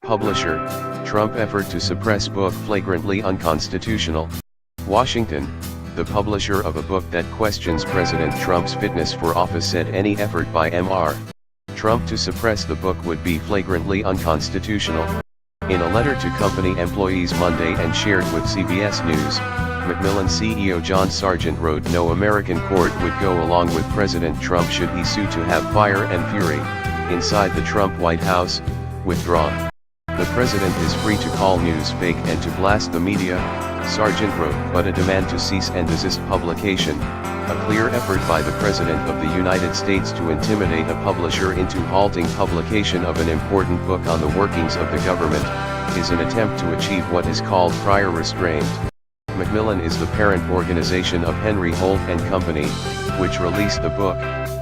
Publisher, Trump effort to suppress book flagrantly unconstitutional. Washington, the publisher of a book that questions President Trump's fitness for office said any effort by Mr. Trump to suppress the book would be flagrantly unconstitutional. In a letter to company employees Monday and shared with CBS News, Macmillan CEO John Sargent wrote no American court would go along with President Trump should he sue to have fire and fury, inside the Trump White House, withdrawn. The president is free to call news fake and to blast the media, Sargent wrote, but a demand to cease and desist publication, a clear effort by the President of the United States to intimidate a publisher into halting publication of an important book on the workings of the government, is an attempt to achieve what is called prior restraint. Macmillan is the parent organization of Henry Holt and Company, which released the book,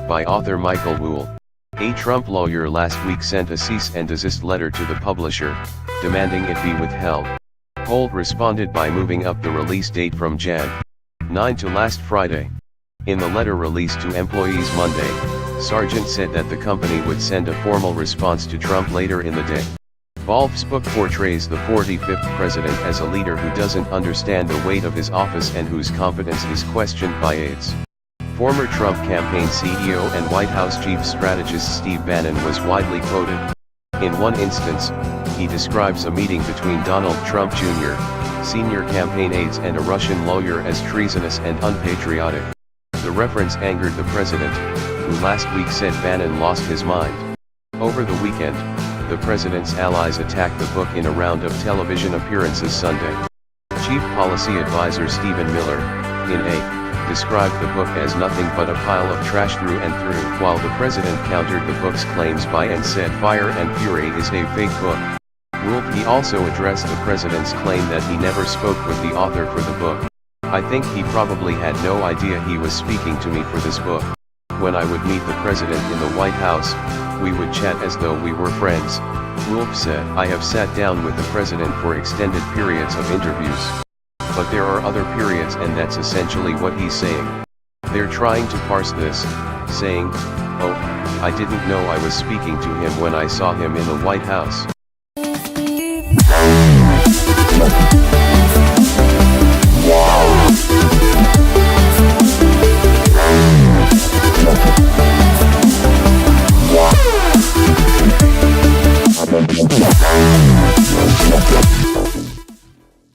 by author Michael Wolff. A Trump lawyer last week sent a cease and desist letter to the publisher, demanding it be withheld. Holt responded by moving up the release date from Jan. 9 to last Friday. In the letter released to employees Monday, Sargent said that the company would send a formal response to Trump later in the day. Wolff's book portrays the 45th president as a leader who doesn't understand the weight of his office and whose competence is questioned by aides. Former Trump campaign CEO and White House chief strategist Steve Bannon was widely quoted. In one instance, he describes a meeting between Donald Trump Jr., senior campaign aides and a Russian lawyer as treasonous and unpatriotic. The reference angered the president, who last week said Bannon lost his mind. Over the weekend, the president's allies attacked the book in a round of television appearances Sunday. Chief Policy Advisor Stephen Miller, in a described the book as nothing but a pile of trash through and through, while the president countered the book's claims by and said Fire and Fury is a fake book. WolffHe also addressed the president's claim that he never spoke with the author for the book. I think he probably had no idea he was speaking to me for this book. When I would meet the president in the White House, we would chat as though we were friends, Wolff said. I have sat down with the president for extended periods of interviews. But there are other periods and that's essentially what he's saying. They're trying to parse this, saying, oh, I didn't know I was speaking to him when I saw him in the White House.